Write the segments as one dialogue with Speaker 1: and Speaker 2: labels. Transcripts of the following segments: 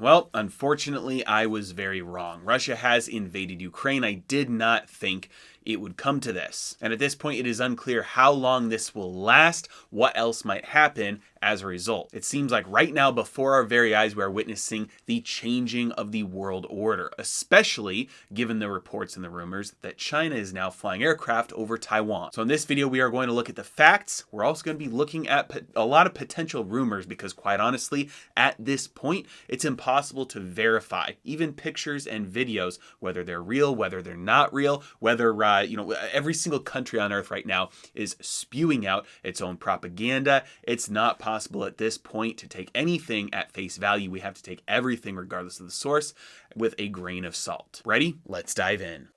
Speaker 1: Well, unfortunately, I was very wrong. Russia has invaded Ukraine. I did not think it would come to this. And at this point, it is unclear how long this will last, what else might happen as a result. It seems like right now, before our very eyes, we are witnessing the changing of the world order, especially given the reports and the rumors that China is now flying aircraft over Taiwan. So in this video, we are going to look at the facts. We're also going to be looking at a lot of potential rumors because, quite honestly, at this point, it's impossible to verify even pictures and videos, whether they're real, whether they're not real, whether every single country on earth right now is spewing out its own propaganda. It's not possible at this point to take anything at face value. We have to take everything, regardless of the source, with a grain of salt. Ready? Let's dive in.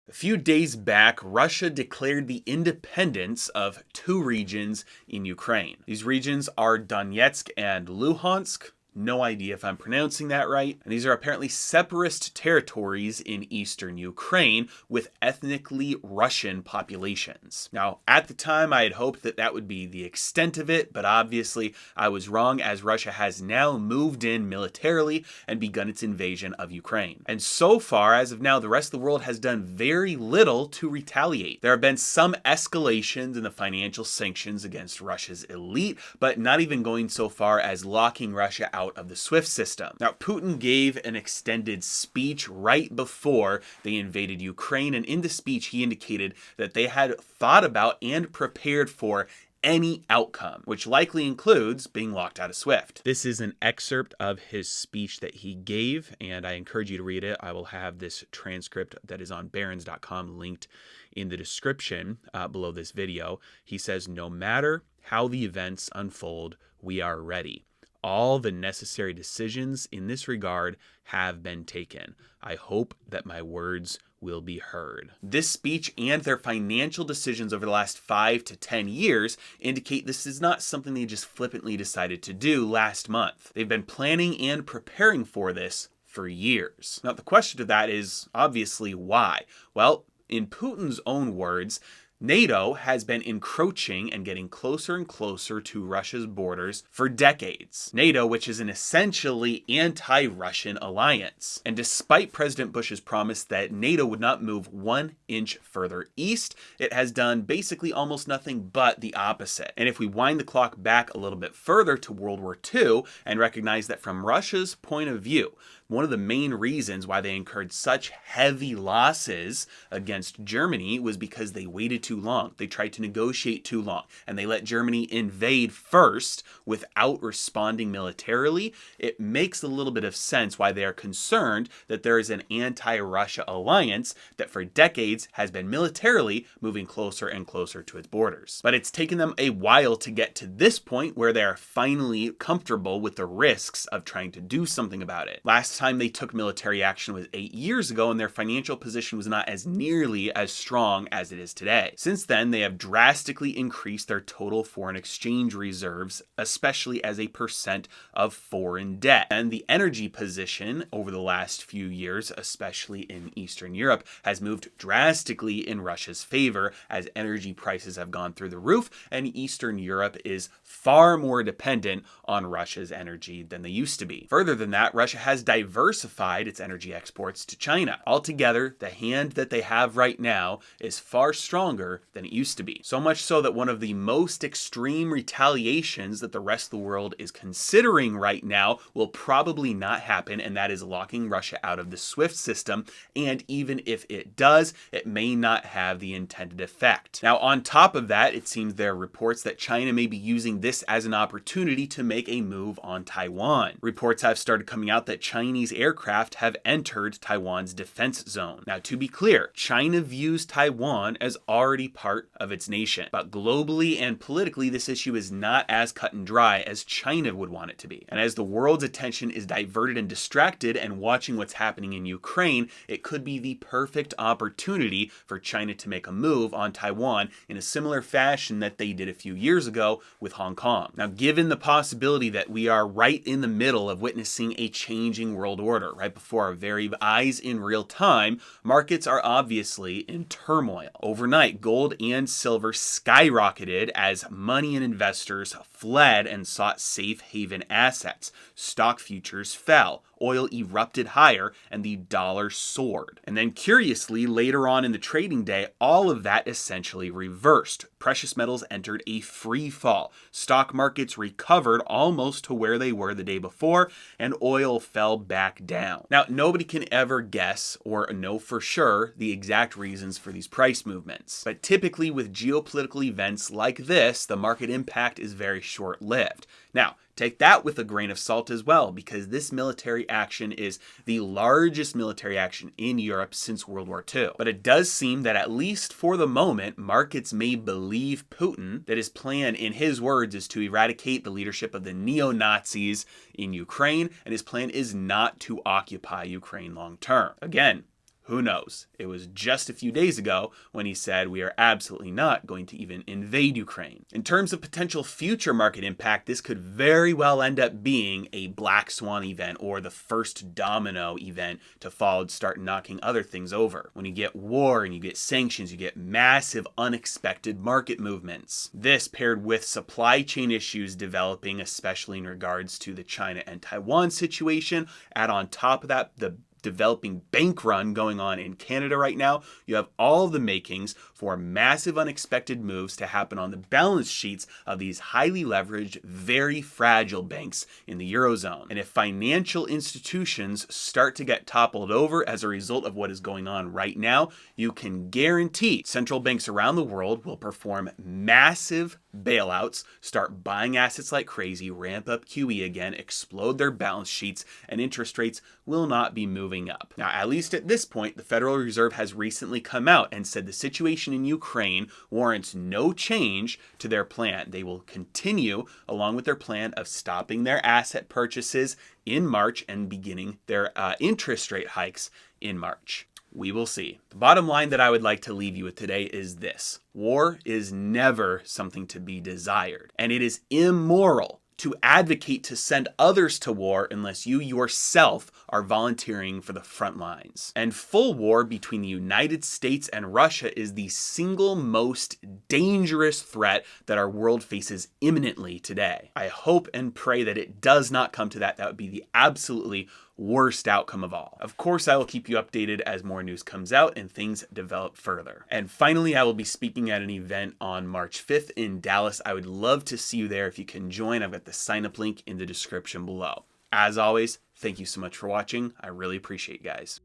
Speaker 1: A few days back, Russia declared the independence of 2 regions in Ukraine. These regions are Donetsk and Luhansk. No idea if I'm pronouncing that right. And these are apparently separatist territories in eastern Ukraine with ethnically Russian populations. Now, at the time, I had hoped that that would be the extent of it, but obviously I was wrong, as Russia has now moved in militarily and begun its invasion of Ukraine. And so far, as of now, the rest of the world has done very little to retaliate. There have been some escalations in the financial sanctions against Russia's elite, but not even going so far as locking Russia out of the SWIFT system. Now, Putin gave an extended speech right before they invaded Ukraine, and in the speech he indicated that they had thought about and prepared for any outcome, which likely includes being locked out of SWIFT. This is an excerpt of his speech that he gave, and I encourage you to read it. I will have this transcript that is on barons.com linked in the description below this video. He says, "No matter how the events unfold, we are ready. All the necessary decisions in this regard have been taken. I hope that my words will be heard." This speech and their financial decisions over the last 5 to 10 years indicate this is not something they just flippantly decided to do last month. They've been planning and preparing for this for years. Now, the question to that is obviously why? Well, in Putin's own words, NATO has been encroaching and getting closer and closer to Russia's borders for decades. NATO, which is an essentially anti-Russian alliance. And despite President Bush's promise that NATO would not move 1 inch further east, it has done basically almost nothing but the opposite. And if we wind the clock back a little bit further to World War II and recognize that from Russia's point of view, one of the main reasons why they incurred such heavy losses against Germany was because they waited too long. They tried to negotiate too long, and they let Germany invade first without responding militarily. It makes a little bit of sense why they are concerned that there is an anti-Russia alliance that for decades has been militarily moving closer and closer to its borders. But it's taken them a while to get to this point where they are finally comfortable with the risks of trying to do something about it. Last time they took military action was 8 years ago, and their financial position was not as nearly as strong as it is today. Since then, they have drastically increased their total foreign exchange reserves, especially as a percent of foreign debt. And the energy position over the last few years, especially in Eastern Europe, has moved drastically in Russia's favor as energy prices have gone through the roof, and Eastern Europe is far more dependent on Russia's energy than they used to be. Further than that, Russia has diversified its energy exports to China. Altogether, the hand that they have right now is far stronger than it used to be. So much so that one of the most extreme retaliations that the rest of the world is considering right now will probably not happen, and that is locking Russia out of the SWIFT system. And even if it does, it may not have the intended effect. Now, on top of that, it seems there are reports that China may be using this as an opportunity to make a move on Taiwan. Reports have started coming out that Chinese aircraft have entered Taiwan's defense zone. Now, to be clear, China views Taiwan as already part of its nation. But globally and politically, this issue is not as cut and dry as China would want it to be. And as the world's attention is diverted and distracted and watching what's happening in Ukraine, it could be the perfect opportunity for China to make a move on Taiwan in a similar fashion that they did a few years ago with Hong Kong. Now, given the possibility that we are right in the middle of witnessing a changing world order right before our very eyes in real time, markets are obviously in turmoil. Overnight, gold and silver skyrocketed as money and investors fled and sought safe haven assets. Stock futures fell, oil erupted higher, and the dollar soared. And then curiously, later on in the trading day, all of that essentially reversed. Precious metals entered a free fall. Stock markets recovered almost to where they were the day before, and oil fell back down. Now, nobody can ever guess or know for sure the exact reasons for these price movements. But typically with geopolitical events like this, the market impact is very short-lived. Now, take that with a grain of salt as well, because this military action is the largest military action in Europe since World War II. But it does seem that at least for the moment, markets may believe Putin that his plan, in his words, is to eradicate the leadership of the neo-Nazis in Ukraine, and his plan is not to occupy Ukraine long term. Again, who knows? It was just a few days ago when he said we are absolutely not going to even invade Ukraine. In terms of potential future market impact, this could very well end up being a black swan event or the first domino event to fall and start knocking other things over. When you get war and you get sanctions, you get massive unexpected market movements. This paired with supply chain issues developing, especially in regards to the China and Taiwan situation, add on top of that the developing bank run going on in Canada right now, you have all the makings for massive unexpected moves to happen on the balance sheets of these highly leveraged, very fragile banks in the Eurozone. And if financial institutions start to get toppled over as a result of what is going on right now, you can guarantee central banks around the world will perform massive bailouts, start buying assets like crazy, ramp up QE again, explode their balance sheets, and interest rates will not be moving up. Now, at least at this point, the Federal Reserve has recently come out and said the situation in Ukraine warrants no change to their plan. They will continue along with their plan of stopping their asset purchases in March and beginning their interest rate hikes in March. We will see. The bottom line that I would like to leave you with today is this: war is never something to be desired, and it is immoral to advocate to send others to war unless you yourself are volunteering for the front lines. And full war between the United States and Russia is the single most dangerous threat that our world faces imminently today. I hope and pray that it does not come to that. That would be the absolutely worst outcome of all. Of course, I will keep you updated as more news comes out and things develop further. And finally, I will be speaking at an event on March 5th in Dallas. I would love to see you there. If you can join, I've got the sign up link in the description below. As always, thank you so much for watching. I really appreciate you guys.